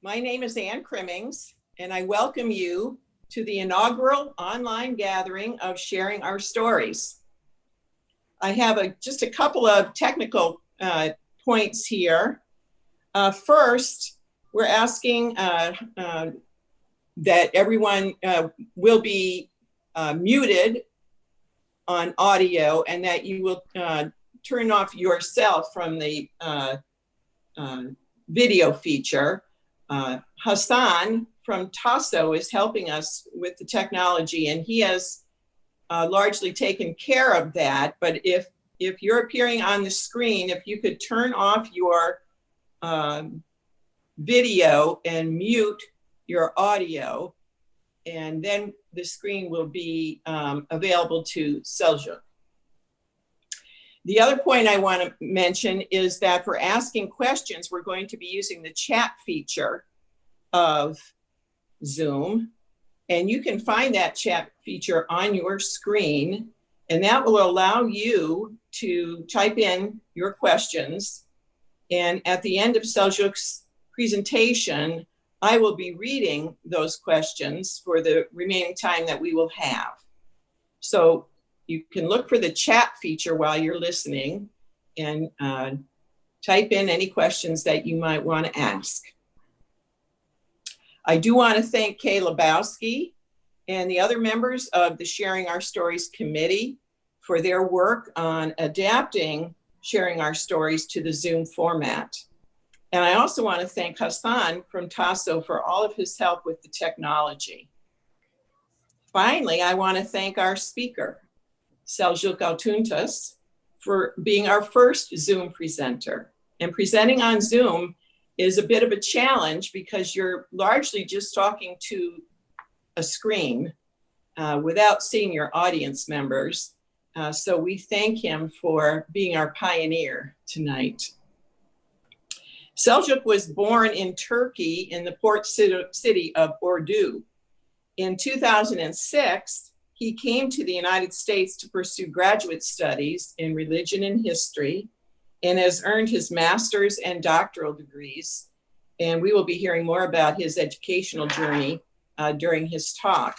My name is Ann Crimmings, and I welcome you to the inaugural online gathering of Sharing Our Stories. I have just a couple of technical points here. First, we're asking that everyone will be muted on audio and that you will turn off yourself from the video feature. Hassan from Tasso is helping us with the technology, and he has largely taken care of that. But if you're appearing on the screen, if you could turn off your video and mute your audio, and then the screen will be available to Selçuk. The other point I want to mention is that for asking questions, we're going to be using the chat feature of Zoom. And you can find that chat feature on your screen, and that will allow you to type in your questions. And at the end of Selçuk's presentation, I will be reading those questions for the remaining time that we will have. So you can look for the chat feature while you're listening and type in any questions that you might want to ask. I do want to thank Kay Lebowski and the other members of the Sharing Our Stories committee for their work on adapting Sharing Our Stories to the Zoom format. And I also want to thank Hassan from Tasso for all of his help with the technology. Finally, I want to thank our speaker, Selçuk Altuntas, for being our first Zoom presenter. And presenting on Zoom is a bit of a challenge because you're largely just talking to a screen without seeing your audience members. So we thank him for being our pioneer tonight. Selçuk was born in Turkey in the port city of Ordu. In 2006, he came to the United States to pursue graduate studies in religion and history, and has earned his master's and doctoral degrees. And we will be hearing more about his educational journey during his talk.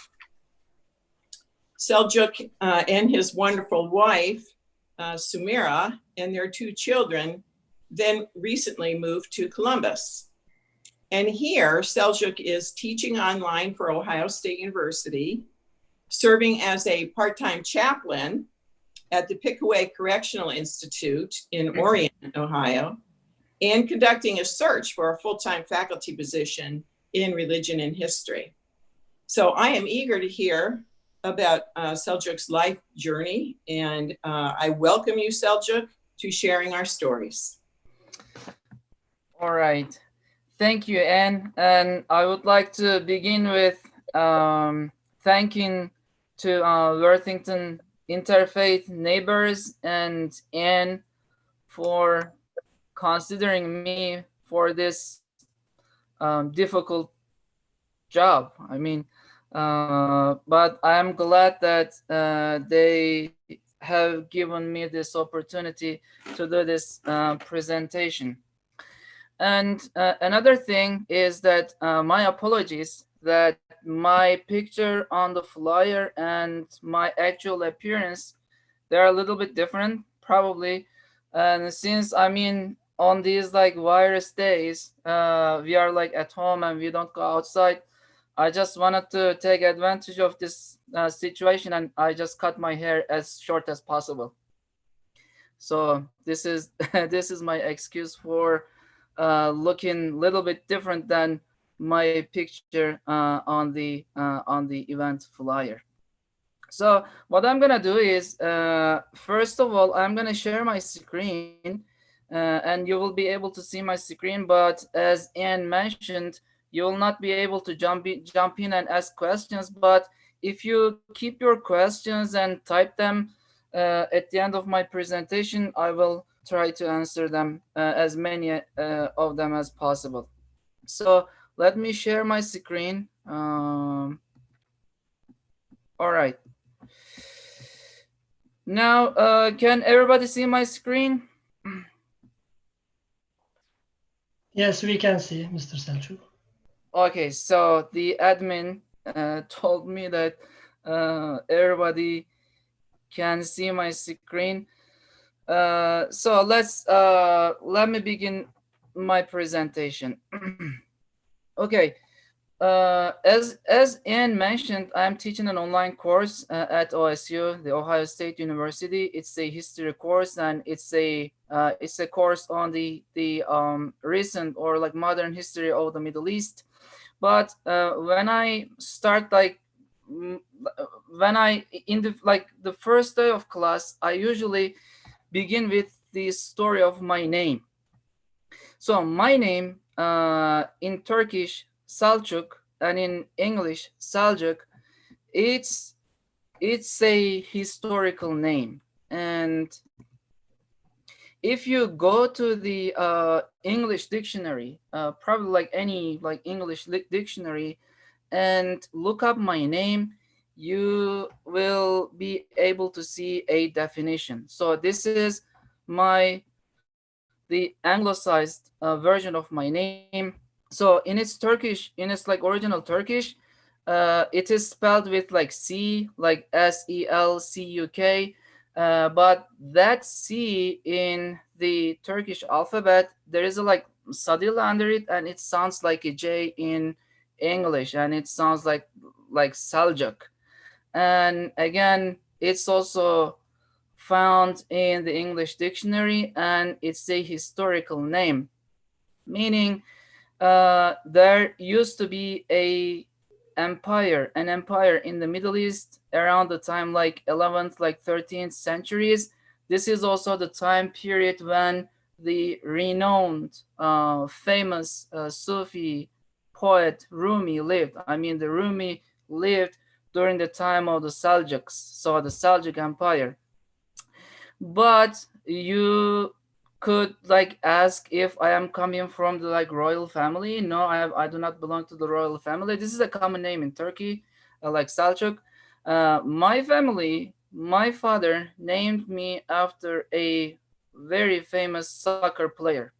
Selçuk and his wonderful wife, Sumira, and their two children then recently moved to Columbus. And here, Selçuk is teaching online for Ohio State University, serving as a part-time chaplain at the Pickaway Correctional Institute in Orion, Ohio, and conducting a search for a full-time faculty position in religion and history. So I am eager to hear about Selçuk's life journey, and I welcome you, Selçuk, to Sharing Our Stories. All right. Thank you, Anne. And I would like to begin with thanking to Worthington Interfaith neighbors and Anne for considering me for this difficult job. I mean, but I'm glad that they have given me this opportunity to do this presentation. And another thing is that my apologies that my picture on the flyer and my actual appearance, they're a little bit different, probably. And since I mean, on these like virus days, we are like at home and we don't go outside, I just wanted to take advantage of this situation, and I just cut my hair as short as possible. So this is this is my excuse for looking a little bit different than my picture on the event flyer. So what I'm gonna do is, first of all, I'm gonna share my screen, and you will be able to see my screen. But as Anne mentioned, you will not be able to jump in and ask questions. But if you keep your questions and type them at the end of my presentation, I will try to answer them, as many of them as possible. So let me share my screen. All right. Now, can everybody see my screen? Yes, we can see, Mr. Selçuk. Okay, so the admin told me that everybody can see my screen. So let me begin my presentation. Okay, as Anne mentioned, I'm teaching an online course at OSU, the Ohio State University. It's a history course, and it's a course on the recent or like modern history of the Middle East. But when I start like mm, when I in the like the first day of class, I usually begin with the story of my name. So my name in Turkish Selçuk and in English Seljuk, it's it's a historical name. And if you go to the English dictionary, probably like any like English dictionary, and look up my name, you will be able to see a definition. So this is the anglicized version of my name. So in its Turkish, in its like original Turkish, it is spelled with like C, like Selcuk. But that C in the Turkish alphabet, there is a like sadila under it, and it sounds like a J in English, and it sounds like Saljuk. And again, it's also found in the English dictionary, and it's a historical name, meaning there used to be an empire in the Middle East around the time like 11th, like 13th centuries. This is also the time period when the renowned, famous Sufi poet Rumi lived. I mean, the Rumi lived during the time of the Seljuks, so the Seljuk Empire. But you could like ask if I am coming from the like royal family. No, I do not belong to the royal family. This is a common name in Turkey, like Selçuk. My family, my father named me after a very famous soccer player.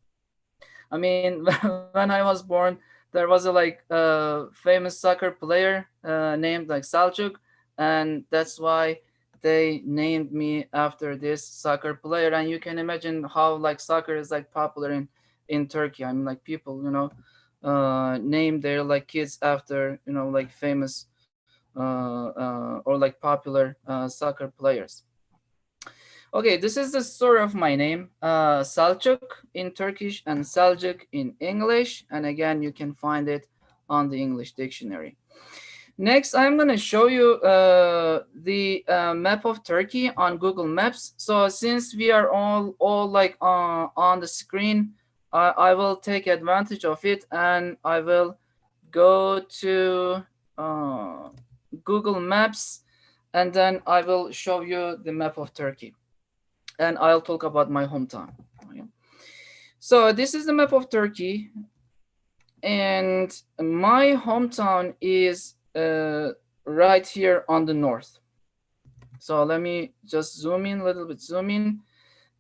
I mean, when I was born, there was a like famous soccer player named like Selçuk, and that's why they named me after this soccer player. And you can imagine how like soccer is like popular in Turkey. I mean, like people, name their like kids after like famous or like popular soccer players. Okay, this is the story of my name, Selçuk in Turkish and Seljuk in English. And again, you can find it on the English dictionary. Next, I'm going to show you the map of Turkey on Google Maps. So since we are all like on the screen, I will take advantage of it, and I will go to Google Maps, and then I will show you the map of Turkey, and I'll talk about my hometown. So this is the map of Turkey, and my hometown is right here on the north. So let me just zoom in a little bit, zoom in.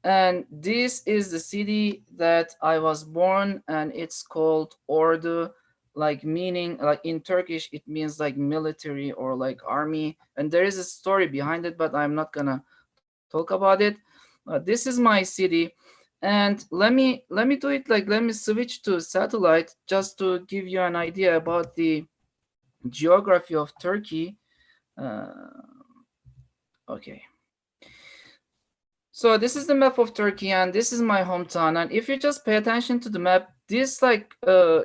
And this is the city that I was born, and it's called Ordu, like meaning like in Turkish it means like military or like army. And there is a story behind it, but I'm not gonna talk about it. This is my city, and let me do it like let me switch to satellite just to give you an idea about the geography of Turkey. Uh, okay. So this is the map of Turkey, and this is my hometown. And if you just pay attention to the map, this like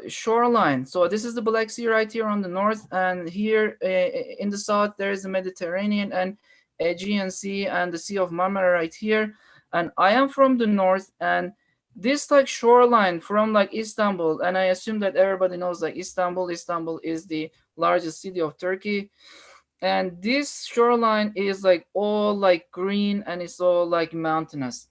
shoreline. So this is the Black Sea right here on the north, and here in the south there is the Mediterranean and Aegean Sea and the Sea of Marmara right here. And I am from the north, and this like shoreline from like Istanbul, and I assume that everybody knows like Istanbul. Istanbul is the largest city of Turkey, and this shoreline is like all like green, and it's all like mountainous,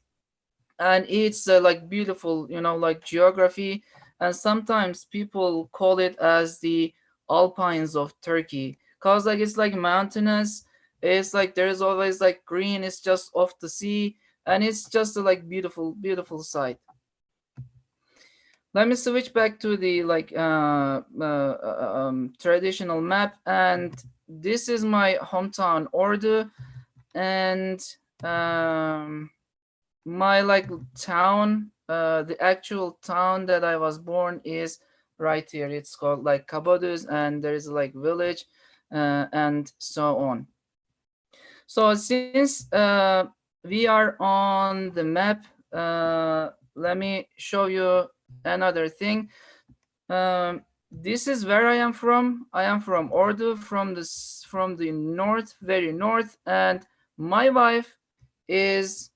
and it's like beautiful, like geography. And sometimes people call it as the alpines of Turkey, because like it's like mountainous, it's like there's always like green, it's just off the sea, and it's just a like beautiful sight. let me switch back to the like traditional map, and this is my hometown Ordu, and um, my like town, the actual town that I was born is right here. It's called like Kabaduz, and there is like village, and so on. So since we are on the map, let me show you another thing. This is where I am from. I am from Ordu, from the north, very north, and my wife is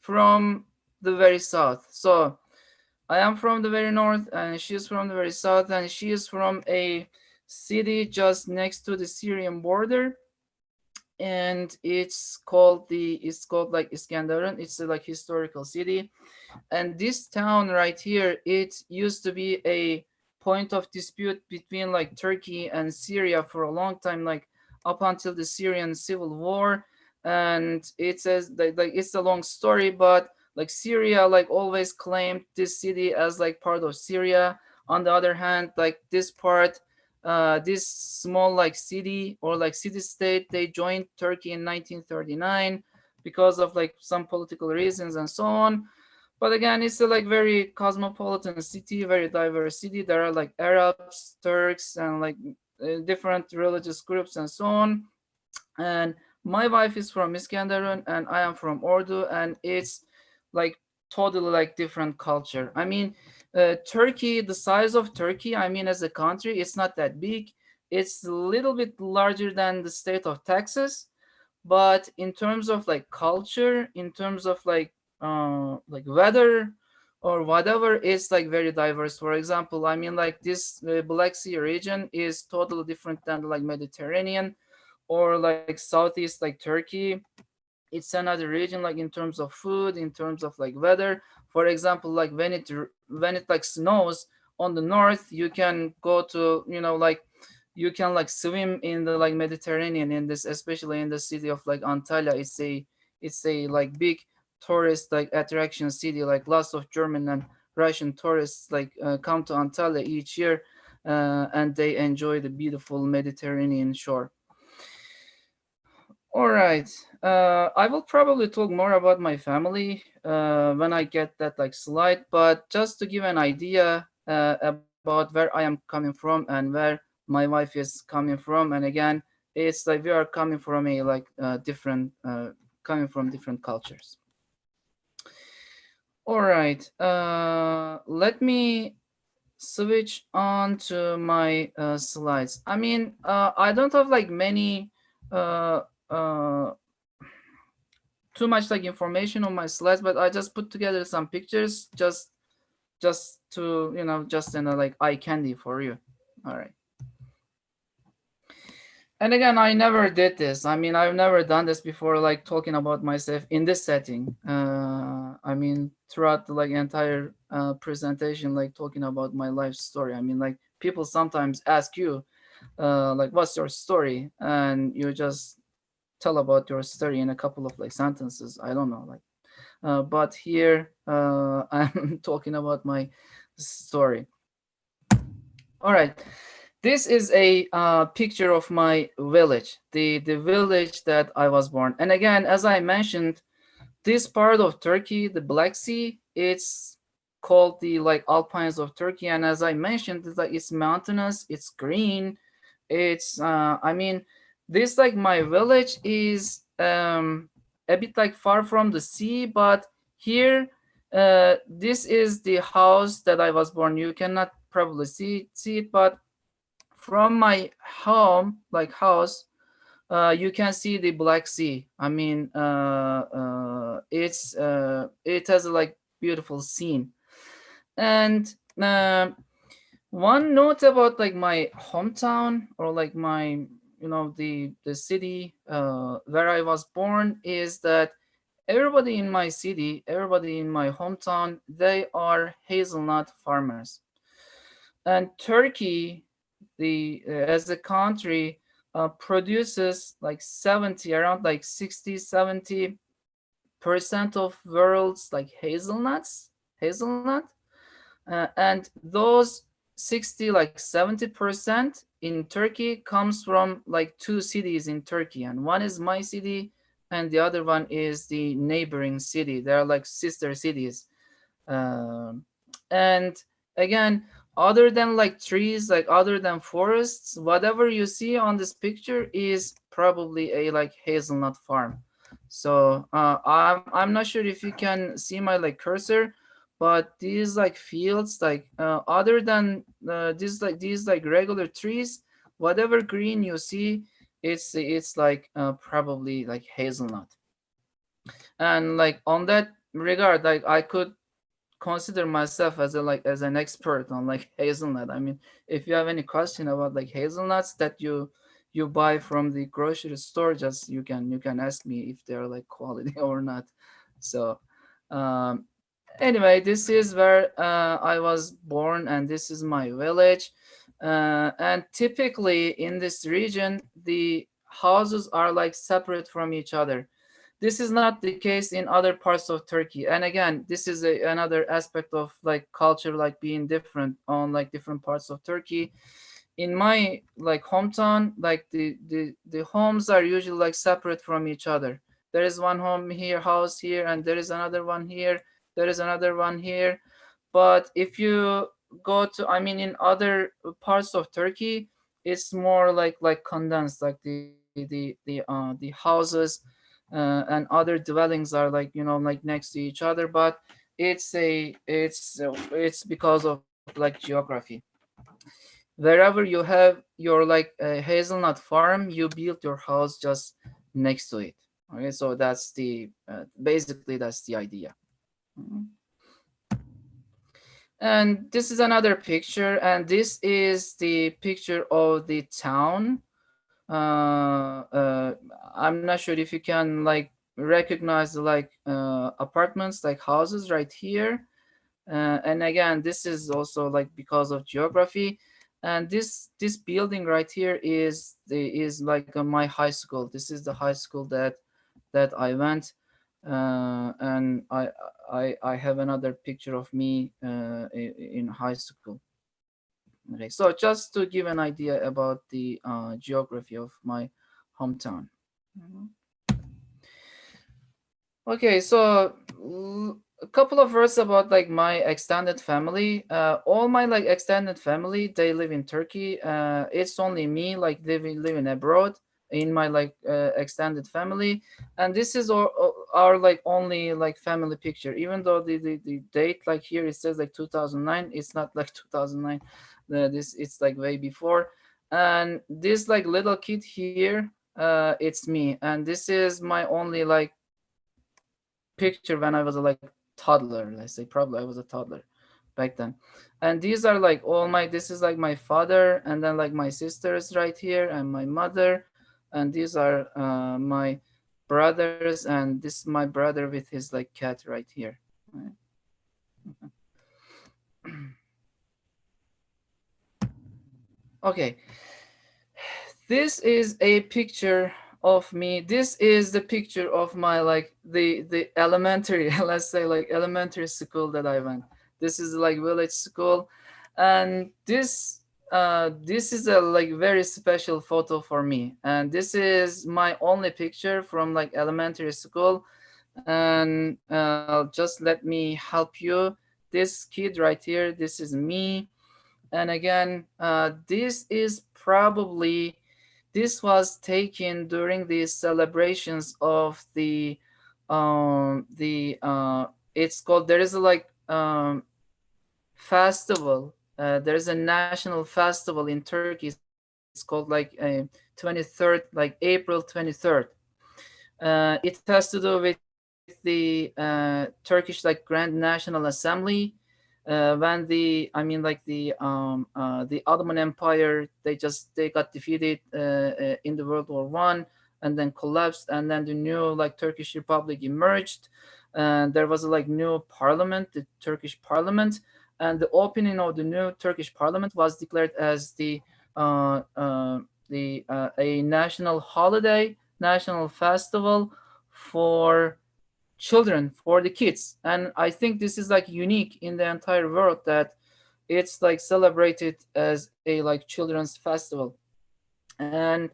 from the very south. So I am from the very north, and she is from the very south, and she is from a city just next to the Syrian border, and it's called like Iskenderun. It's a like historical city, and this town right here, it used to be a point of dispute between like Turkey and Syria for a long time, like up until the Syrian civil war. And it says that like it's a long story, but like Syria like always claimed this city as like part of Syria. On the other hand, like this part, this small like city or like city state, they joined Turkey in 1939 because of like some political reasons and so on. But again, it's a like very cosmopolitan city, very diverse city. There are like Arabs, Turks, and like different religious groups and so on. And my wife is from Iskenderun, and I am from Ordu, and it's like totally like different culture. I mean, Turkey, the size of Turkey, I mean, as a country, it's not that big. It's a little bit larger than the state of Texas, but in terms of like culture, in terms of like weather or whatever, it's like very diverse. For example, I mean, like this Black Sea region is totally different than like Mediterranean or like southeast like Turkey. It's another region, like in terms of food, in terms of like weather. For example, like when it like snows on the north, you can go to, you know, like you can like swim in the like Mediterranean, in this, especially in the city of like Antalya. It's a like big tourist like attraction city. Like lots of German and Russian tourists like come to Antalya each year, and they enjoy the beautiful Mediterranean shore. All right. I will probably talk more about my family when I get that like slide, but just to give an idea about where I am coming from and where my wife is coming from, and again, it's like we are coming from a like different, coming from different cultures. All right. Let me switch on to my slides. I mean, I don't have like many. Uh, uh, Too much like information on my slides, but I just put together some pictures just to, you know, just in a like eye candy for you. All right. And again, I never did this. I mean, I've never done this before, like talking about myself in this setting. I mean, throughout the like entire presentation, like talking about my life story. I mean, like people sometimes ask you, like, what's your story? And you just tell about your story in a couple of like sentences. I don't know, like, but here I'm talking about my story. All right. This is a picture of my village, the village that I was born. And again, as I mentioned, this part of Turkey, the Black Sea, it's called the like Alpines of Turkey. And as I mentioned, it's like it's mountainous, it's green, it's I mean, this like my village is a bit like far from the sea, but here this is the house that I was born. You cannot probably see it, but from my home, like house, you can see the Black Sea. I mean, it has a like beautiful scene. And one note about like my hometown or like my, you know, the city where I was born is that everybody in my city, everybody in my hometown, they are hazelnut farmers. And Turkey, the as a country, produces like 70, around like 60-70% of world's like hazelnut. And those 60 like 70% in Turkey comes from like two cities in Turkey, and one is my city and the other one is the neighboring city. They're like sister cities. um, and again, other than like trees, like other than forests, whatever you see on this picture is probably a like hazelnut farm. So I'm not sure if you can see my like cursor, but these like fields, like other than these like regular trees, whatever green you see, it's like probably like hazelnut. And like on that regard, like I could consider myself as a like as an expert on like hazelnut. I mean, if you have any question about like hazelnuts that you buy from the grocery store, just you can ask me if they're like quality or not. So um anyway, this is where I was born and this is my village. And typically in this region the houses are like separate from each other. This is not the case in other parts of Turkey. And again, this is another aspect of like culture, like being different on like different parts of Turkey. In my like hometown, like the homes are usually like separate from each other. There is one home here, house here, and there is another one here. There is another one here. But if you go to, I mean, in other parts of Turkey, it's more like condensed, like the houses and other dwellings are like like next to each other. But it's because of like geography. Wherever you have your like hazelnut farm, you build your house just next to it. Okay, so that's the basically that's the idea. Mhm. And this is another picture, and this is the picture of the town. I'm not sure if you can like recognize the like apartments, like houses right here. And again, this is also like because of geography. And this building right here is like my high school. This is the high school that I went. And I have another picture of me in high school. Okay, so just to give an idea about the geography of my hometown. Mhm. Okay, so a couple of words about like my extended family. All my like extended family, they live in Turkey. It's only me like living abroad in my like extended family, and this is our like only like family picture. Even though the date like here it says like 2009, it's not like 2009. This it's like way before, and this like little kid here, it's me, and this is my only like picture when I was a like toddler. Let's say probably I was a toddler back then. And these are like all my. This is like my father, and then like my sisters right here, and my mother, and these are my brothers, and this is my brother with his like cat right here. Right. Okay, this is a picture of me. This is the picture of my like the elementary let's say like elementary school that I went. This is like village school, and this is a like very special photo for me, and this is my only picture from like elementary school. And just let me help you. This kid right here, this is me. And again, this is probably this was taken during the celebrations of the it's called, there is a like festival. There's a national festival in Turkey. It's called like 23rd, like April 23rd. It has to do with the Turkish like Grand National Assembly. When the Ottoman Empire, they got defeated in the World War I, and then collapsed, and then the new like Turkish Republic emerged, and there was a like new parliament, the Turkish Parliament, and the opening of the new Turkish Parliament was declared as uh, uh, a national holiday, national festival for children, for the kids. And I think this is like unique in the entire world, that it's like celebrated as a like children's festival. And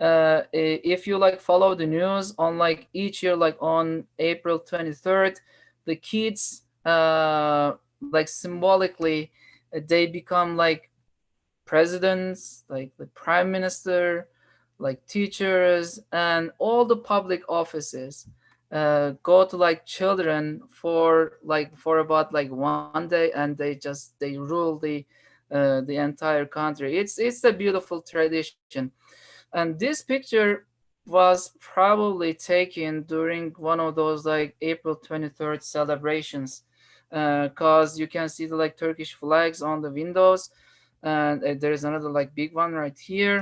if you like follow the news on like each year, like on April 23rd, the kids like symbolically they become like presidents, like the prime minister, like teachers, and all the public offices go to like children for about like 1 day, and they rule the entire country. It's a beautiful tradition. And this picture was probably taken during one of those like April 23rd celebrations, because you can see the like Turkish flags on the windows, and there's another like big one right here.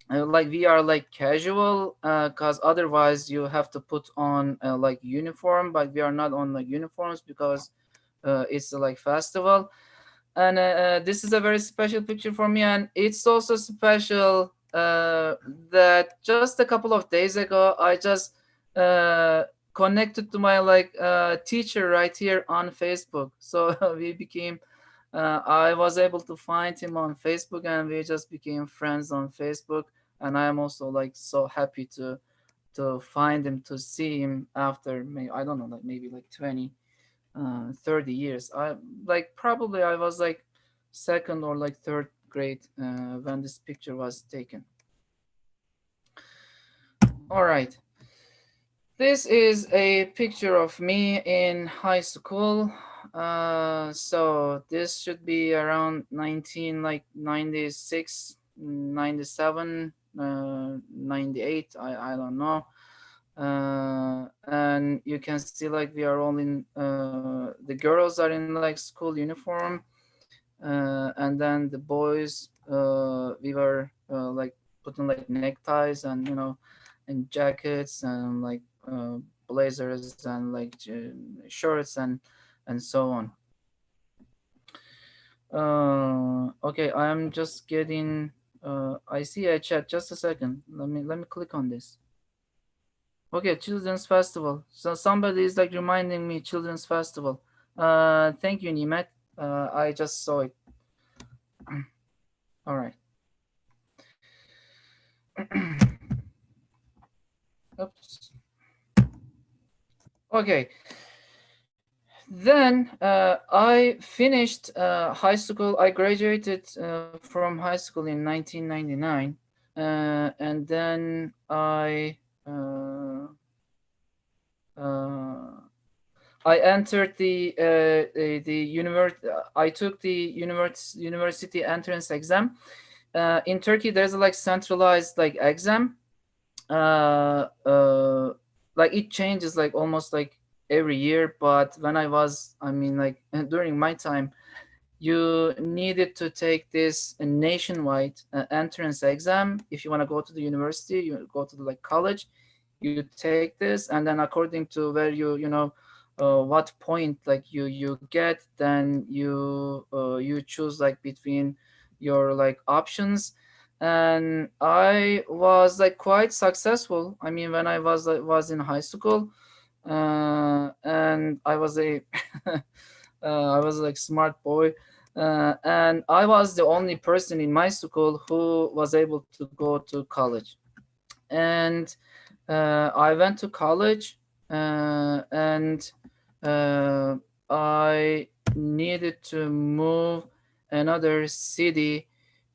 Like we are like casual, because otherwise you have to put on like uniform, but we are not on like uniforms because it's a like festival. And this is a very special picture for me, and it's also special that just a couple of days ago I just uh, connected to my like teacher right here on Facebook. So we became I was able to find him on Facebook, and we just became friends on Facebook. And I am also like so happy to find him, to see him after maybe, I don't know, like maybe like 20 30 years. I like probably I was like second or like third grade when this picture was taken. All right. This is a picture of me in high school. So this should be around 19 like 96, 97, 98. I don't know. And you can see like we are all in the girls are in like school uniform, and then the boys we were like putting like neckties and and jackets and like blazers and like shirts and so on. Okay, I'm just getting I see a chat. Just a second, let me click on this. Okay, Children's Festival. So somebody is like reminding me Children's Festival. Thank you, Nimet. I just saw it. All right. Oops. Okay. Then I finished high school. I graduated from high school in 1999, and then uh, I entered the university. I took the university entrance exam. In Turkey, there's a like centralized like exam. Uh, uh, like it changes like almost like every year. But when I was, I mean, like during my time, you needed to take this nationwide entrance exam. If you want to go to the university, you go to the like college, you take this, and then according to where what point like you get, then you choose like between your like options. And I was like quite successful. I mean, when I was in high school, and I was a I was like smart boy, and I was the only person in my school who was able to go to college. And I went to college, and uh, I needed to move another city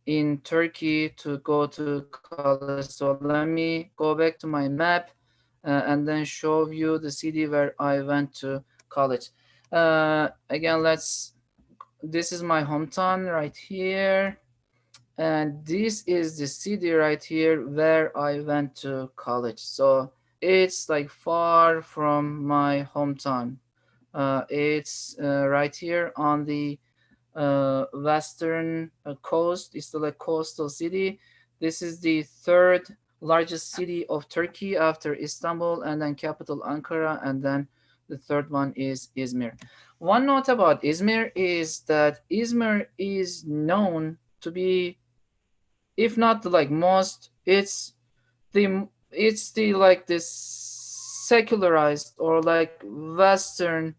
in Turkey to go to college. So let me go back to my map and then show you the city where I went to college. Again, this is my hometown right here, and this is the city right here where I went to college. So it's like far from my hometown. It's right here on the western coast. It's the like coastal city. This is the third largest city of Turkey after Istanbul, and then capital Ankara, and then the third one is Izmir. One note about Izmir is that Izmir is known to be, if not the like most, it's the like this secularized or like Western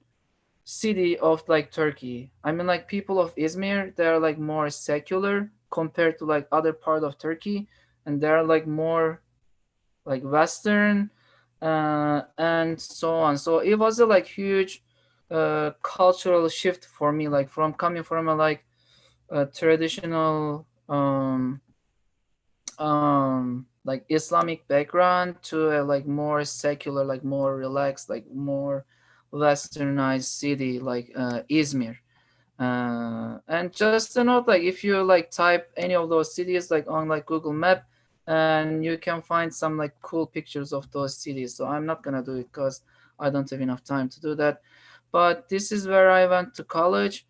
city of like Turkey. I mean, like people of Izmir, they're like more secular compared to like other part of Turkey, and they're like more like Western, and so on. So it was a like huge cultural shift for me, like from coming from a like a traditional like Islamic background to a like more secular, like more relaxed, like more westernized city like Izmir. And just a note, like if you like type any of those cities like on like Google Map, and you can find some like cool pictures of those cities. So I'm not gonna do it because I don't have enough time to do that. But this is where I went to college,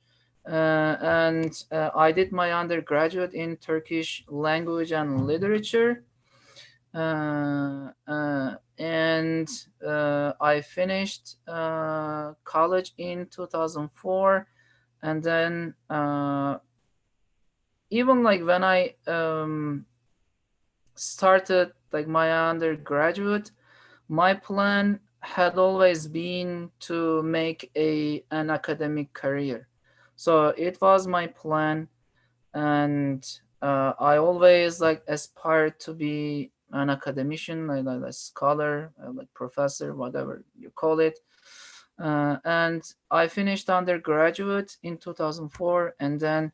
and I did my undergraduate in Turkish language and literature. And I finished college in 2004, and then even like when I started like my undergraduate, my plan had always been to make an academic career. So it was my plan, and I always like aspired to be an academician, like a scholar, like professor, whatever you call it. And I finished undergraduate in 2004, and then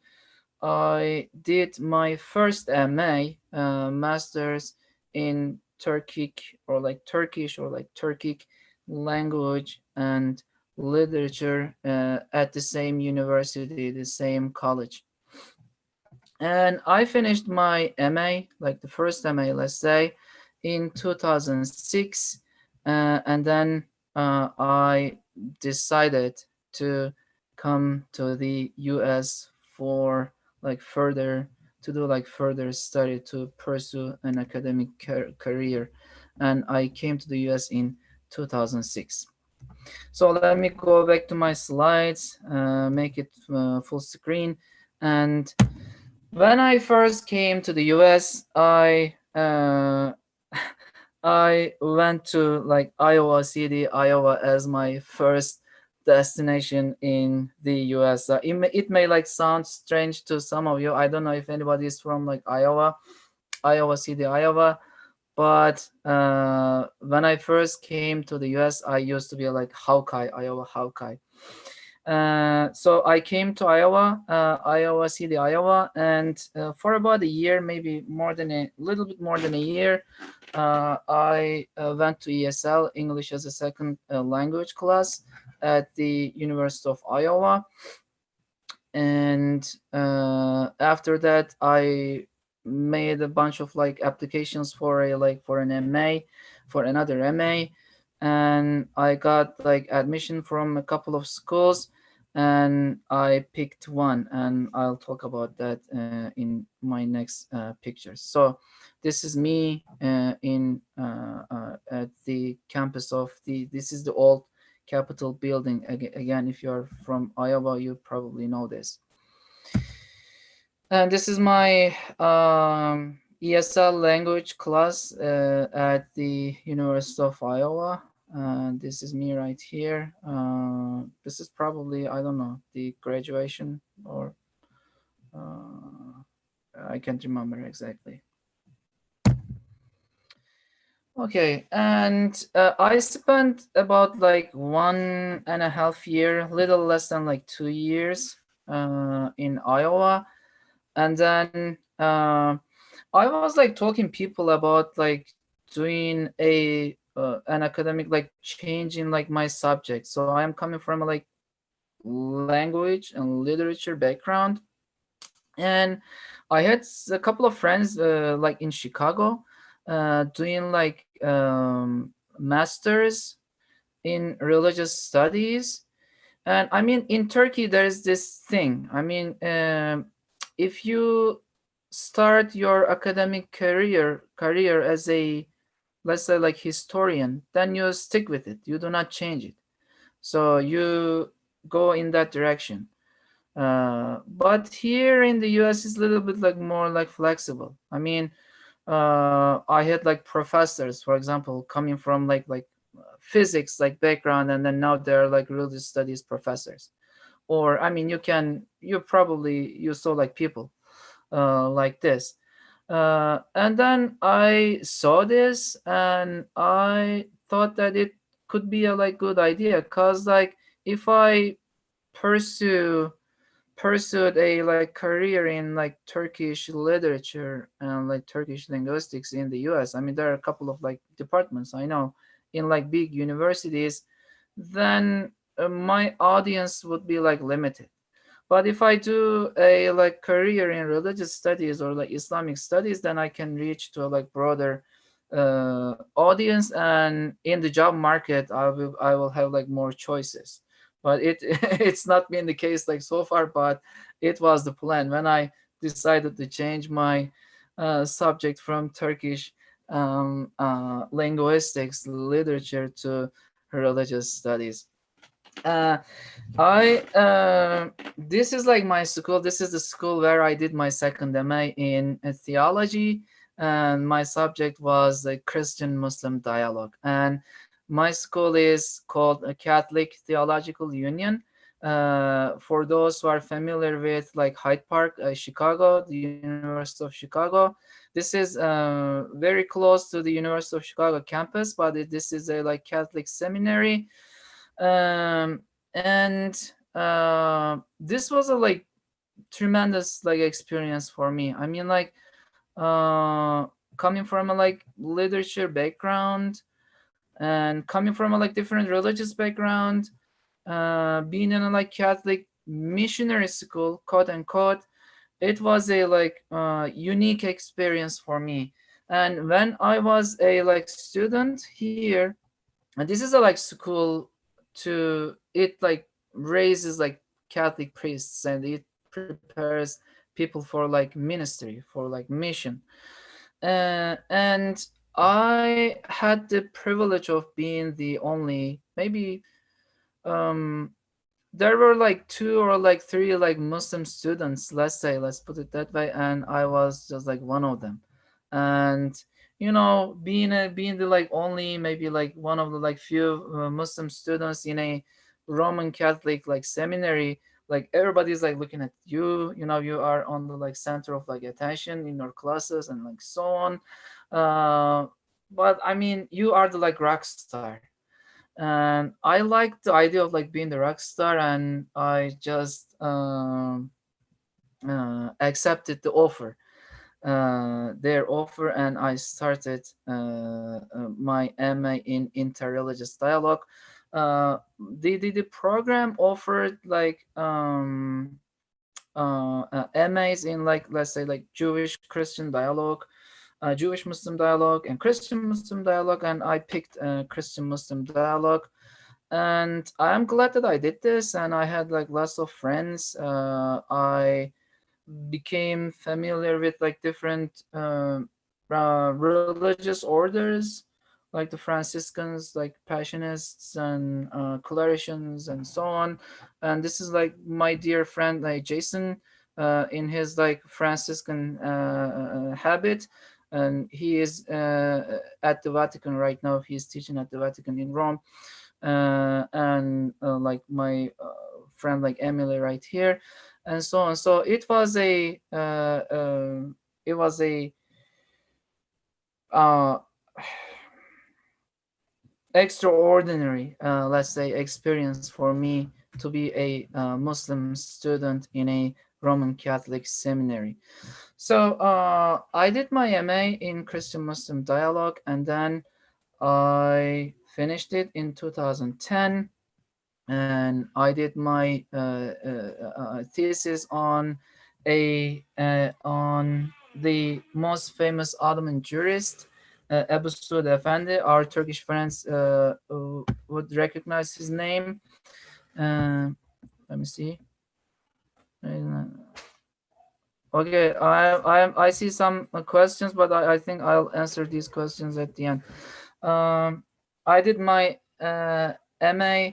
I did my first MA, master's in Turkish or like Turkic language and literature at the same university, the same college. And I finished my MA, like the first MA, let's say, in 2006. And then I decided to come to the US for like further, to do like further study to pursue an academic career. And I came to the US in 2006. So let me go back to my slides, make it full screen. And when I first came to the US, I went to like Iowa City, Iowa as my first destination in the US. It may like sound strange to some of you. I don't know if anybody is from like Iowa City, Iowa. But when I first came to the US, I used to be like Hawkeye, Iowa Hawkeye. So I came to Iowa City, Iowa, and for about a year, maybe more than a little bit more than a year, I went to ESL, English as a Second Language class at the University of Iowa. And after that, I made a bunch of like applications for an MA, for another MA, and I got like admission from a couple of schools, and I picked one, and I'll talk about that in my next pictures. So this is me at the campus of this is the old Capitol building. Again, if you're from Iowa, you probably know this. And this is my ESL language class at the University of Iowa. This is me right here. This is probably, I don't know, the graduation, or I can't remember exactly. Okay, and I spent about like 1.5 year, little less than like 2 years in Iowa. And then I was like talking people about like doing an academic, like changing like my subject. So I am coming from a like language and literature background, and I had a couple of friends like in Chicago doing like masters in religious studies. And I mean, in Turkey, there's this thing. I mean, if you start your academic career as a, let's say, like historian, then you stick with it. You do not change it. So you go in that direction. But here in the US, it's a little bit like more like flexible. I mean, I had like professors, for example, coming from like physics like background, and then now they're like religious studies professors. Or I mean, you saw like people like this. And then I saw this and I thought that it could be a like good idea, because like if I pursue pursued a like career in like Turkish literature and like Turkish linguistics in the US. I mean, there are a couple of like departments I know in like big universities. Then my audience would be like limited. But if I do a like career in religious studies or like Islamic studies, then I can reach to a like broader audience, and in the job market, I will have like more choices. But it it's not been the case like so far. But it was the plan when I decided to change my subject from Turkish linguistics literature to religious studies. Uh, I This is like my school. This is the school where I did my second MA in theology, and my subject was the Christian Muslim dialogue. And my school is called a Catholic Theological Union. For those who are familiar with like Hyde Park, Chicago, the University of Chicago, this is very close to the University of Chicago campus, but this is a like Catholic seminary. And this was a like tremendous like experience for me. I mean, like uh coming from a like literature background and coming from a like different religious background, being in a like Catholic missionary school, quote unquote, it was a like unique experience for me. And when I was a like student here, and this is a like school to it like raises like Catholic priests, and it prepares people for like ministry, for like mission. And I had the privilege of being the only, maybe um there were like two or like three like Muslim students, let's say, let's put it that way, and I was just like one of them. And being the like only maybe like one of the like few Muslim students in a Roman Catholic like seminary, like everybody's like looking at you. You are on the like center of like attention in your classes and like so on. But I mean, you are the like rock star, and I like the idea of like being the rock star, and I just accepted the offer, their offer, and I started my MA in interreligious dialogue. The program offered like MAs in like, let's say, like Jewish Christian dialogue, Jewish Muslim dialogue, and Christian Muslim dialogue, and I picked Christian Muslim dialogue. And I'm glad that I did this, and I had like lots of friends. I became familiar with like different religious orders, like the Franciscans, like Passionists, and Claretians, and so on. And this is like my dear friend like Jason, in his like Franciscan habit, and he is at the Vatican right now. He's teaching at the Vatican in Rome, and like my friend like Emily right here, and so on. So it was a uh, extraordinary, let's say, experience for me to be a Muslim student in a Roman Catholic seminary. So I did my MA in Christian Muslim dialogue, and then I finished it in 2010, and I did my thesis on the most famous Ottoman jurist, Ebu Suud Efendi. Our Turkish friends would recognize his name. Let me see. Okay, I see some questions, but I think I'll answer these questions at the end. I did my MA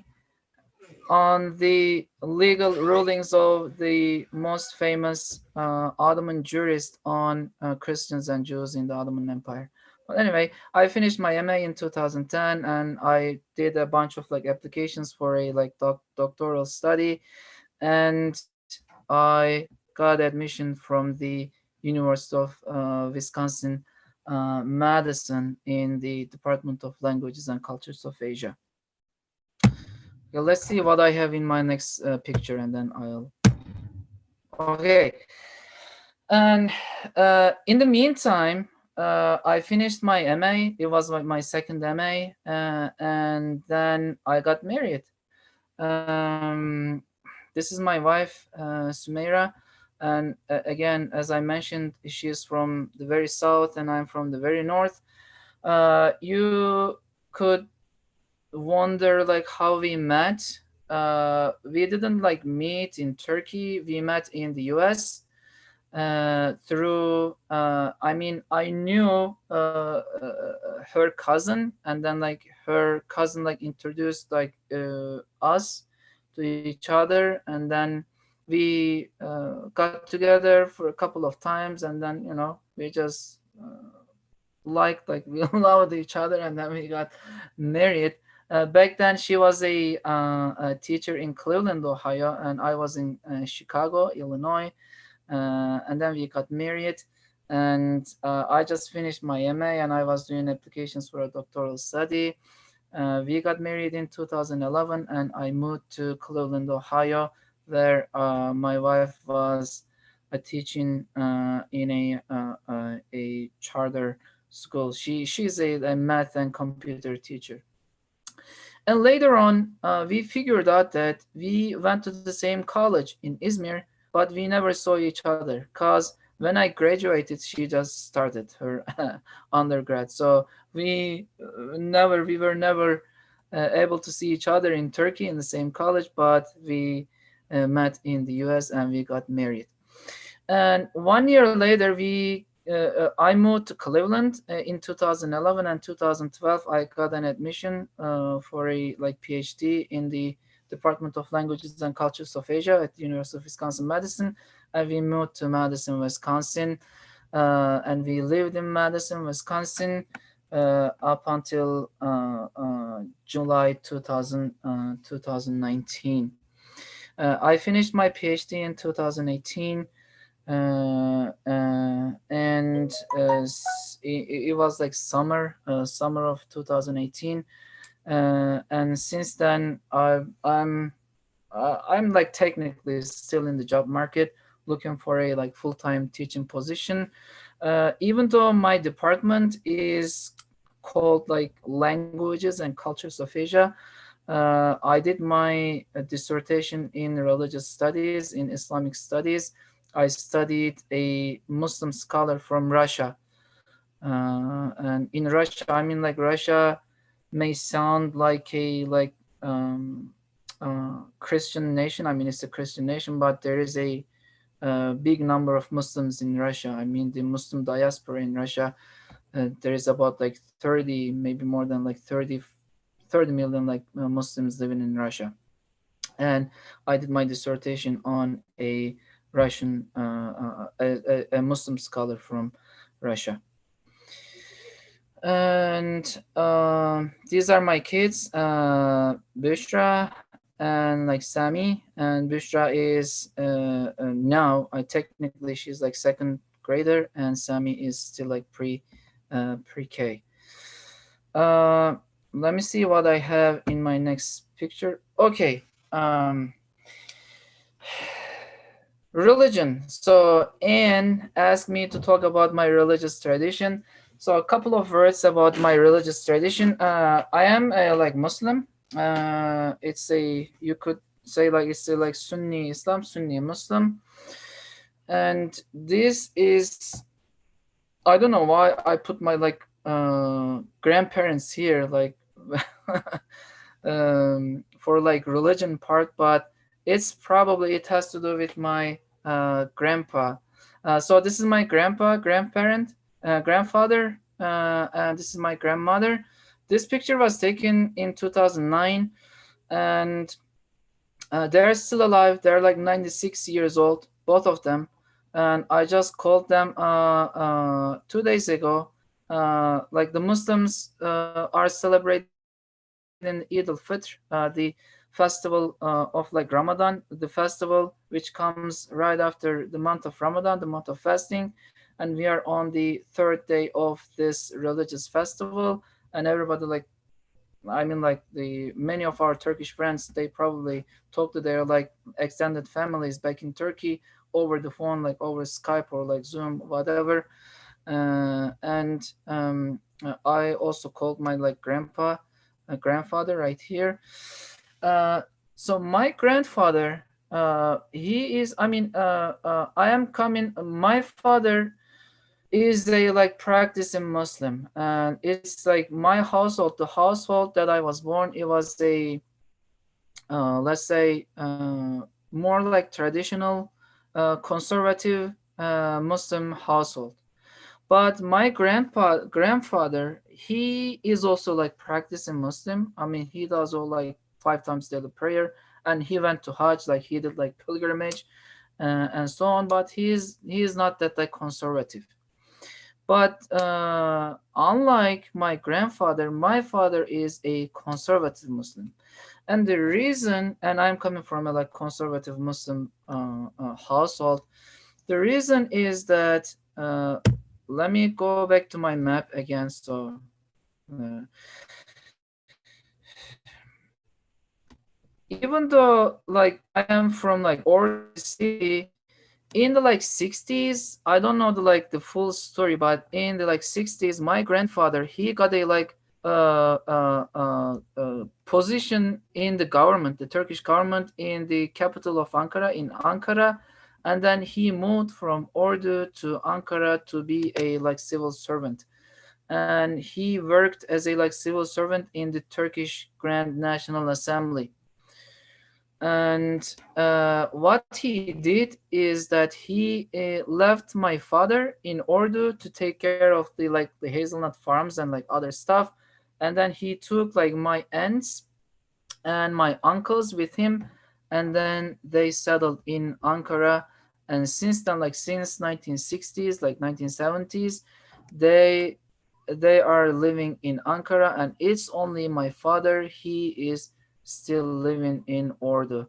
on the legal rulings of the most famous Ottoman jurist on Christians and Jews in the Ottoman Empire. Well, anyway, I finished my MA in 2010, and I did a bunch of like applications for a like doctoral study, and I got admission from the University of Wisconsin, Madison, in the Department of Languages and Cultures of Asia. Okay, let's see what I have in my next picture, and then I'll. Okay, and in the meantime, I finished my MA. It was my second MA, and then I got married. Um, this is my wife, Sumeira. And again, as I mentioned, she is from the very south and I'm from the very north. You could wonder like how we met. We didn't like meet in Turkey. We met in the US through I mean I knew her cousin, and then like her cousin like introduced like us to each other, and then we got together for a couple of times, and then we just like we loved each other, and then we got married. Back then she was a teacher in Cleveland, Ohio, and I was in Chicago, Illinois. And then we got married, and I just finished my MA, and I was doing applications for a doctoral study. We got married in 2011, and I moved to Cleveland, Ohio, where my wife was teaching in a charter school. She's a math and computer teacher. And later on, we figured out that we went to the same college in Izmir, but we never saw each other because when I graduated, she just started her undergrad. So we were never able to see each other in Turkey in the same college, but we met in the US and we got married. And 1 year later, I moved to Cleveland in 2011, and 2012 I got an admission for a like PhD in the Department of Languages and Cultures of Asia at the University of Wisconsin Madison. And we moved to Madison, Wisconsin, and we lived in Madison, Wisconsin up until July 2019. I finished my PhD in 2018, and it was like summer of 2018, and since then I'm like technically still in the job market, looking for a like full-time teaching position, even though my department is called like Languages and Cultures of Asia. I did my dissertation in religious studies, in Islamic studies. I studied a Muslim scholar from Russia. And in Russia, I mean, like Russia may sound like a Christian nation. I mean, it's a Christian nation, but there is a big number of Muslims in Russia. I mean, the Muslim diaspora in Russia, there is about like 30, maybe more than like 30 million like Muslims living in Russia. And I did my dissertation on a Russian, a Muslim scholar from Russia. And these are my kids, Bushra and like Sami. And Bushra is now, technically she's like second grader, and Sami is still like pre-K. Let me see what I have in my next picture. Okay. Religion. So Anne asked me to talk about my religious tradition. So a couple of words about my religious tradition. I am a like Muslim. It's a, you could say like it's a like Sunni Islam, Sunni Muslim. And this is, I don't know why I put my like grandparents here like for like religion part, but it's probably, it has to do with my grandpa. So this is my grandparent, grandfather, and this is my grandmother. This picture was taken in 2009, and they're still alive. They're like 96 years old, both of them. And I just called them 2 days ago. like the Muslims are celebrating Eid al-Fitr, the festival of like Ramadan, the festival which comes right after the month of Ramadan, the month of fasting, and we are on the third day of this religious festival, and everybody like, I mean, like the many of our Turkish friends, they probably talk to their like extended families back in Turkey over the phone, like over Skype or like Zoom, whatever. And I also called my like grandfather right here. Uh, so my grandfather, he is. I mean, I am coming. My father is a like practicing Muslim, and it's like my household, the household that I was born. It was a let's say more like traditional, conservative Muslim household. But my grandfather, he is also like practicing Muslim. I mean, he does all like 5 times daily prayer, and he went to Hajj, like he did like pilgrimage, and so on. But he is not that like conservative. But unlike my grandfather, my father is a conservative Muslim, and the reason, and I'm coming from a like conservative Muslim household, the reason is that let me go back to my map again. So even though like I am from like Ordu city, in the like 60s, I don't know the like the full story, but in the like 60s, my grandfather, he got a like position in the government, the Turkish government, in the capital of Ankara, in Ankara, and then he moved from Ordu to Ankara to be a like civil servant, and he worked as a like civil servant in the Turkish Grand National Assembly. And what he did is that he left my father in order to take care of the like the hazelnut farms and like other stuff, and then he took like my aunts and my uncles with him, and then they settled in Ankara. And since then, like since 1960s, like 1970s, they they are living in Ankara, and it's only my father, he is still living in Ordu.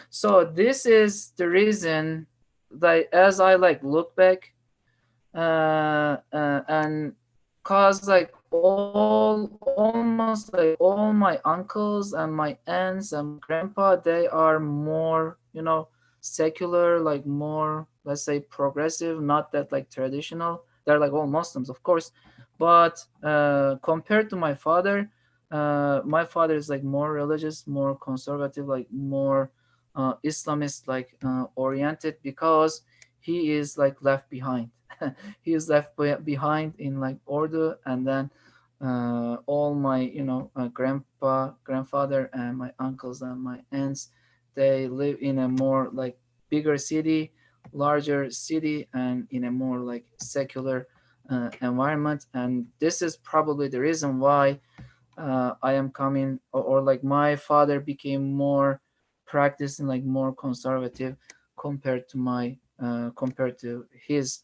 So this is the reason that as I like look back, and cause like almost like all my uncles and my aunts and my grandpa, they are more, secular, like more, let's say, progressive, not that like traditional. They're like all Muslims, of course, but compared to my father is like more religious, more conservative, like more Islamist like oriented, because he is like left behind. He is left behind in like order, and then all my grandfather and my uncles and my aunts, they live in a more like bigger city, larger city, and in a more like secular environment. And this is probably the reason why I am coming, or like my father became more practicing, like more conservative compared to his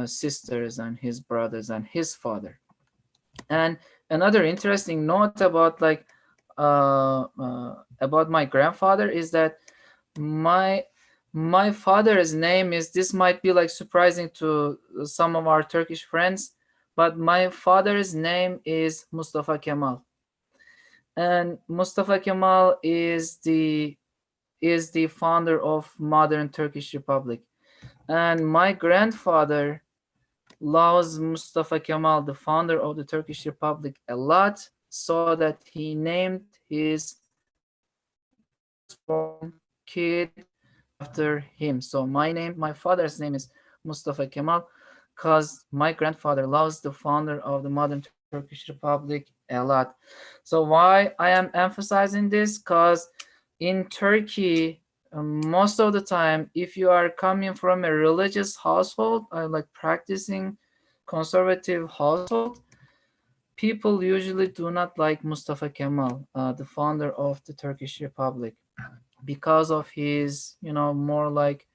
sisters and his brothers and his father. And another interesting note about my grandfather is that my my father's name is, this might be like surprising to some of our Turkish friends, but my father's name is Mustafa Kemal. And Mustafa Kemal is the founder of modern Turkish Republic. And my grandfather loves Mustafa Kemal, the founder of the Turkish Republic, a lot, so that he named his firstborn kid after him. So my father's name is Mustafa Kemal, because my grandfather loves the founder of the modern Turkish Republic a lot. So why I am emphasizing this? Because in Turkey, most of the time, if you are coming from a religious household, like practicing conservative household, people usually do not like Mustafa Kemal, the founder of the Turkish Republic, because of his, more like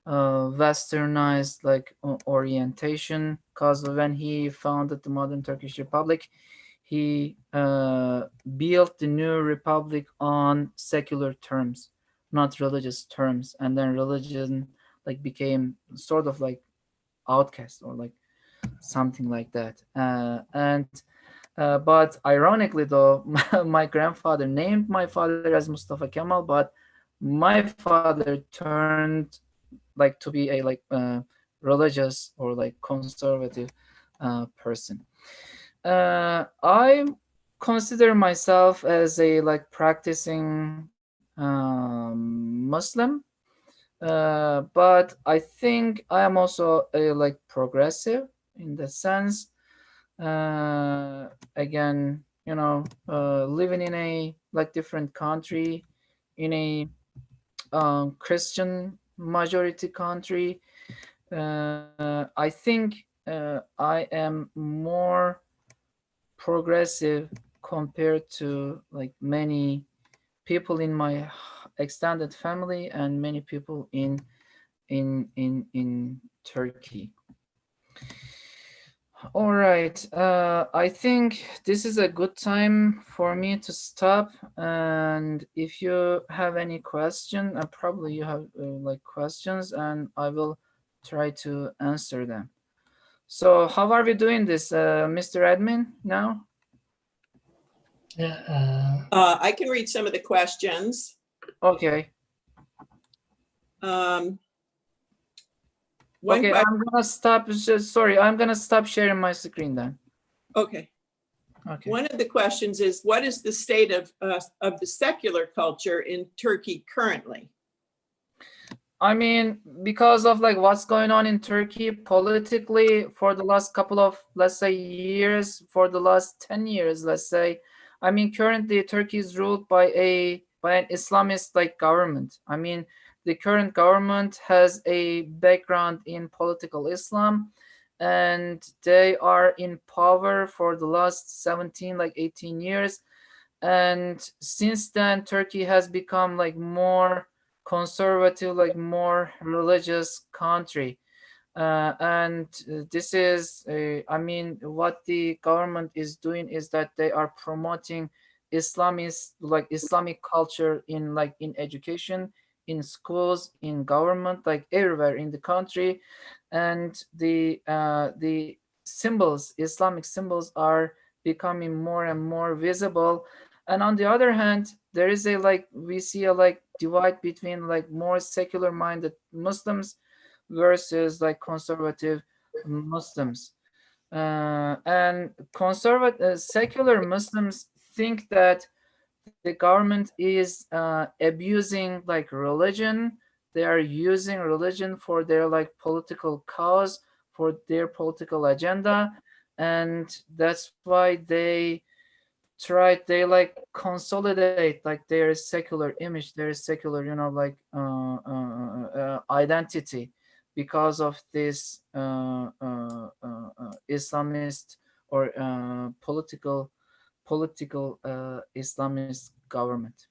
westernized like orientation, because when he founded the modern Turkish Republic, he built the new republic on secular terms, not religious terms, and then religion like became sort of like outcast or like something like that. And but ironically, though, my grandfather named my father as Mustafa Kemal, but my father turned like to be a like religious or like conservative person. I consider myself as a like practicing Muslim, but I think I am also a like progressive in the sense. Again, living in a like different country, in a Christian majority country, I think I am more progressive compared to like many people in my extended family and many people in Turkey. All right. I think this is a good time for me to stop. And if you have any question, probably you have like questions, and I will try to answer them. So, how are we doing this, Mr. Admin? Now? Yeah. I can read some of the questions. Okay. Okay, I'm gonna stop. Sorry, I'm gonna stop sharing my screen then. Okay. Okay. One of the questions is, what is the state of the secular culture in Turkey currently? I mean, because of like what's going on in Turkey politically for the last couple of, let's say, years, for the last 10 years, let's say, I mean, currently Turkey is ruled by an Islamist like government. I mean, the current government has a background in political Islam, and they are in power for the last 17, like 18 years. And since then, Turkey has become like more conservative, like more religious country. And this is, I mean, what the government is doing is that they are promoting Islamist, like Islamic culture in like in education, in schools, in government, like everywhere in the country. And the symbols, Islamic symbols, are becoming more and more visible. And on the other hand, there is a like we see a like divide between like more secular minded Muslims versus like conservative Muslims. And conservative secular Muslims think that the government is abusing like religion. They are using religion for their like political cause, for their political agenda, and that's why they like consolidate like their secular image, their secular like identity, because of this Islamist or political Islamist government.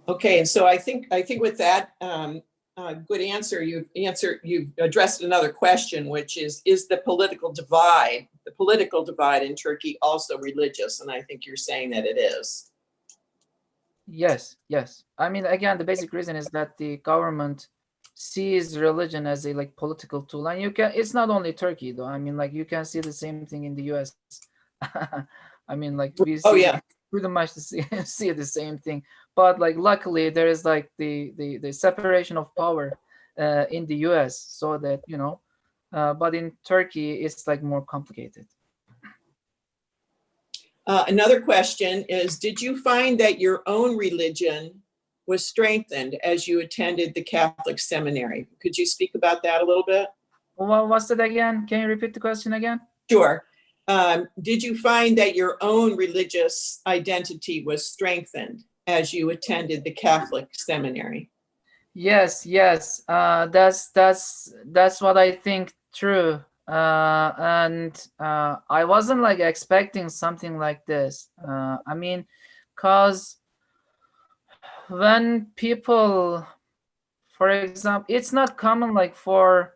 Okay, and so I think with that good answer, you've addressed another question, which is the political divide in Turkey also religious? And I think you're saying that it is. Yes. I mean, again, the basic reason is that the government sees religion as a like political tool, and it's not only Turkey though. I mean, like you can see the same thing in the US. I mean, like we see Oh yeah, pretty much see the same thing, but like luckily there is like the separation of power in the US, so that but in Turkey it's like more complicated. Another question is, did you find that your own religion was strengthened as you attended the Catholic seminary? Could you speak about that a little bit? Well, what's that again? Can you repeat the question again? Sure. Did you find that your own religious identity was strengthened as you attended the Catholic seminary? Yes. That's what I think true. And I wasn't like expecting something like this. I mean, cause when people for example, it's not common like for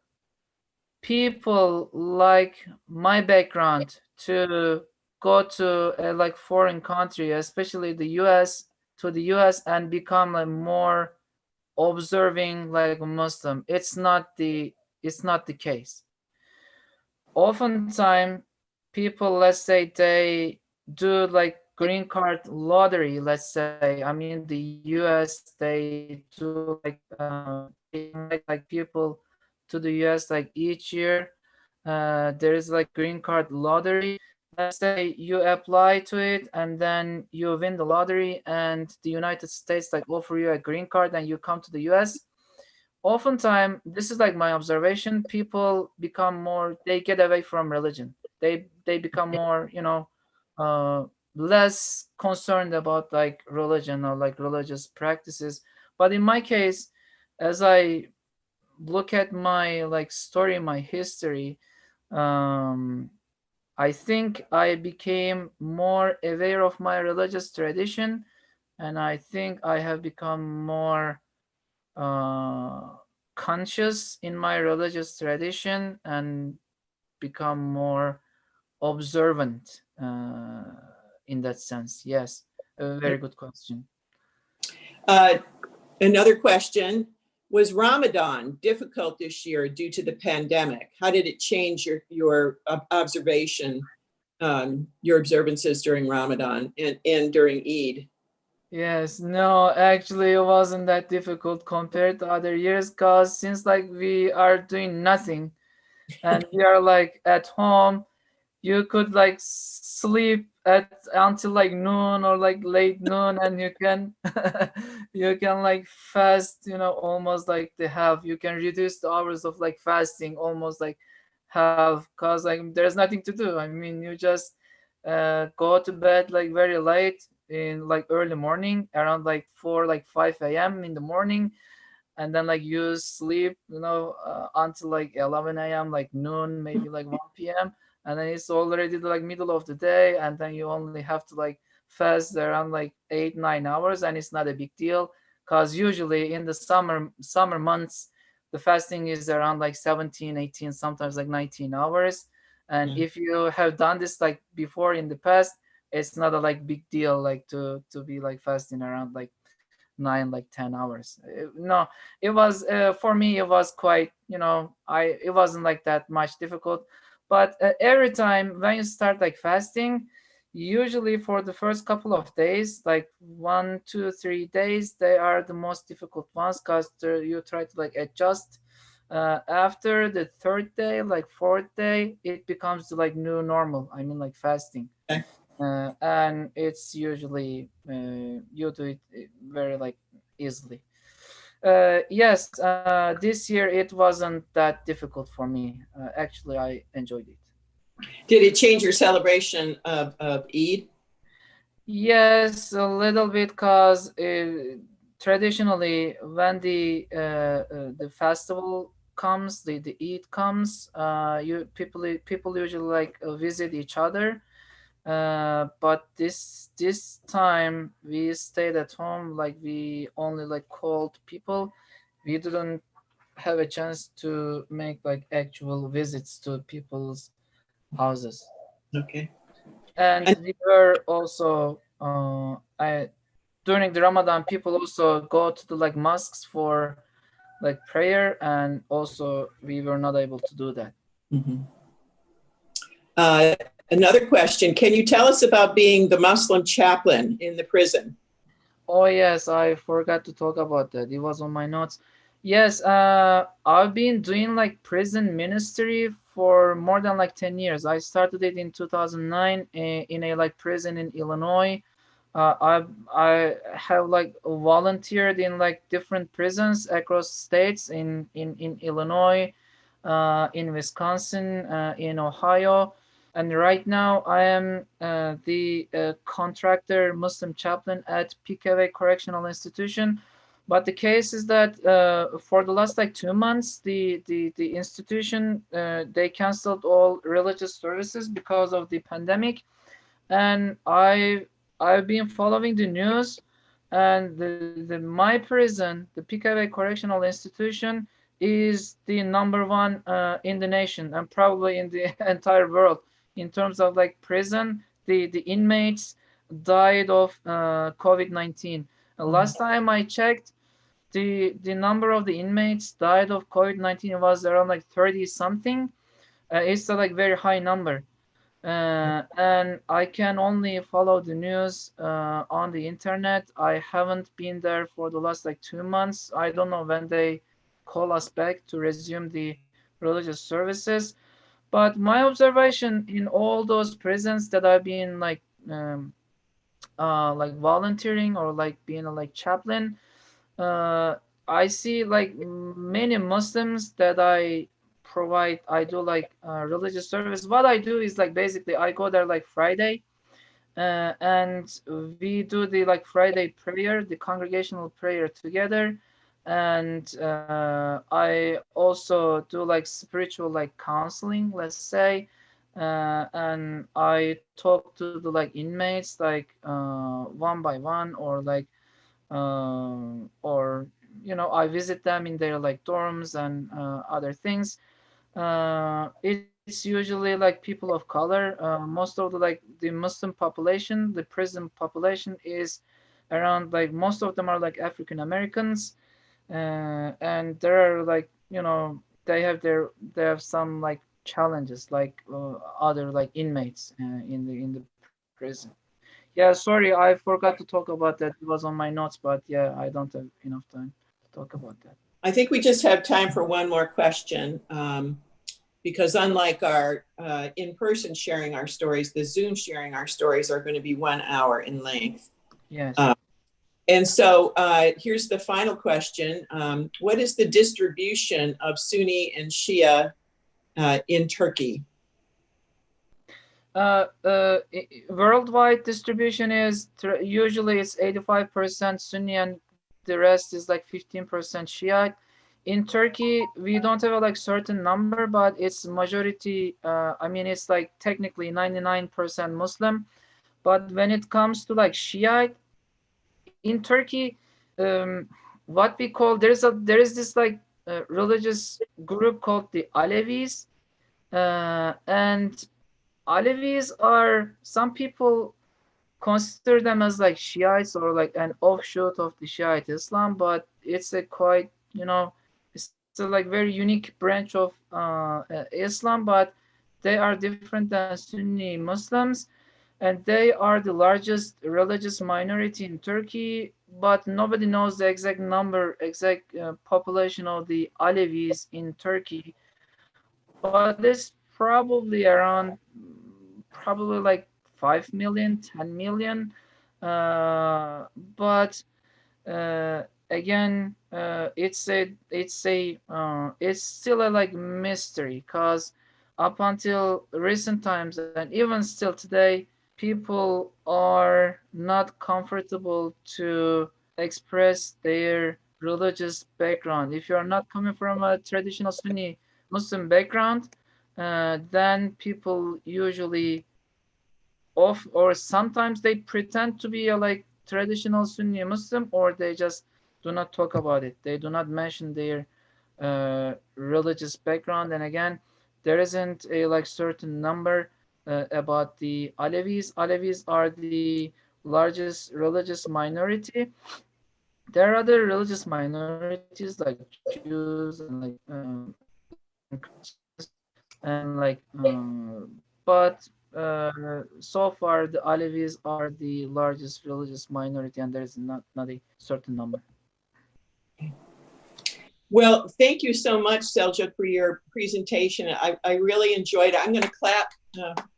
people like my background to go to a like foreign country, especially the US, to the US and become a more observing like Muslim. It's not the case. Oftentimes people, let's say, they do like green card lottery, let's say. I mean, the US, they do like they invite like people to the US like each year. There is like green card lottery. Let's say you apply to it and then you win the lottery and the United States like offer you a green card and you come to the US. Oftentimes, this is like my observation, people become more, they get away from religion. They become more, uh less concerned about like religion or like religious practices. But in my case, as I look at my like story, my history, um I think I became more aware of my religious tradition, and I think I have become more uh, conscious in my religious tradition and become more observant in that sense. Yes, a very good question. Uh, Another question, was Ramadan difficult this year due to the pandemic? How did it change your observation, your observances during Ramadan and during Eid? Yes, no, actually it wasn't that difficult compared to other years, because since like we are doing nothing and we are like at home, you could like sleep at until like noon or like late noon, and you can you can like fast, almost like the half. You can reduce the hours of like fasting almost like half, because like there's nothing to do. I mean, you just go to bed like very late in like early morning, around like 4 like 5 a.m. in the morning, and then like you sleep, until like 11 a.m., like noon, maybe like 1 p.m., and then it's already like middle of the day, and then you only have to like fast around like 8 9 hours, and it's not a big deal, because usually in the summer months the fasting is around like 17 18, sometimes like 19 hours. And Mm. if you have done this like before in the past, it's not a like big deal like to be like fasting around like 9 like 10 hours. No, it was for me, it was quite, it wasn't like that much difficult. But every time when you start like fasting, usually for the first couple of days, like 1 2 3 days, they are the most difficult ones, because you try to like adjust. After the third day, like fourth day, it becomes the like new normal, I mean like fasting. Okay. And it's usually you do it very like easily. Yes, this year it wasn't that difficult for me. Actually, I enjoyed it. Did it change your celebration of Eid? Yes, a little bit, cause traditionally when the festival comes, the Eid comes, you people usually like visit each other. But this time we stayed at home, like we only like called people. We didn't have a chance to make like actual visits to people's houses. Okay. And And we were also during the Ramadan, people also go to the like mosques for like prayer, and also we were not able to do that. mhm. Another question, can you tell us about being the Muslim chaplain in the prison? Oh yes, I forgot to talk about that. It was on my notes. Yes, I've been doing like prison ministry for more than like 10 years. I started it in 2009 in a like prison in Illinois. I have like volunteered in like different prisons across states in Illinois, in Wisconsin, in Ohio, and right now I am the contractor Muslim chaplain at PKW Correctional Institution. But the case is that for the last like 2 months, the institution, they canceled all religious services because of the pandemic, and I've been following the news and my prison, the PKV Correctional Institution, is the number one in the nation and probably in the entire world in terms of like prison. The inmates died of COVID-19. Last time I checked, the number of the inmates died of COVID-19 was around like 30 something. It's a like very high number. And I can only follow the news on the internet. I haven't been there for the last like 2 months. I don't know when they call us back to resume the religious services. But my observation in all those prisons that I've been like volunteering or like being a like chaplain, uh, I see like many Muslims that I do like religious service. What I do is like basically I go there like Friday, and we do the like Friday prayer, the congregational prayer together. And I also do like spiritual like counseling, let's say. And I talk to the like inmates like one by one, or I visit them in their like dorms and other things. It's usually like people of color. Most of the Muslim population, the prison population is around like most of them are like African Americans, and there are like they have some like challenges like other like inmates in the prison. Yeah, sorry, I forgot to talk about that. It was on my notes, but yeah, I don't have enough time to talk about that. I think we just have time for one more question. Because unlike our in-person sharing our stories, the Zoom sharing our stories are going to be 1 hour in length. Yes. And so here's the final question. What is the distribution of Sunni and Shia in Turkey? Worldwide distribution is usually it's 85% Sunni and the rest is like 15% Shiite. In Turkey, we don't have a like certain number, but it's majority. I mean, it's like technically 99% Muslim. But when it comes to like Shiite in Turkey, what we call there is this like religious group called the Alevis, and Alevis are some people consider them as like Shiites or like an offshoot of the Shiite Islam, but it's a quite it's a like very unique branch of Islam, but they are different than Sunni Muslims, and they are the largest religious minority in Turkey. But nobody knows the exact number, exact population of the Alevis in Turkey. But it's probably around probably like 5 million, 10 million. But again, it's still a like mystery, because up until recent times and even still today, people are not comfortable to express their religious background. If you are not coming from a traditional Sunni Muslim background, then people usually off, or sometimes they pretend to be a like traditional Sunni Muslim, or they just do not talk about it. They do not mention their religious background. And again, there isn't a like certain number about the Alevis. Alevis are the largest religious minority. There are other religious minorities like Jews and like and Christians, and but so far the Alevis are the largest religious minority, and there is not a certain number. Well, thank you so much, Selçuk, for your presentation. I really enjoyed it. I'm going to clap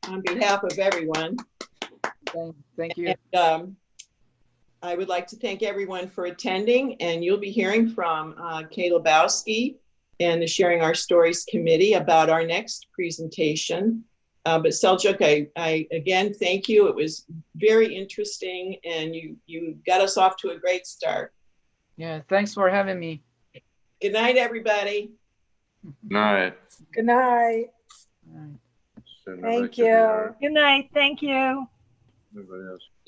on behalf of everyone. Thank you. And, I would like to thank everyone for attending, and you'll be hearing from Kay Lebowski and the Sharing Our Stories Committee about our next presentation. But Selçuk, I again thank you. It was very interesting, and you got us off to a great start. Yeah, thanks for having me. Good night, everybody. Good night. Good night. All right. Send it Thank back to the you. yard. Good night. Thank you. Everybody else.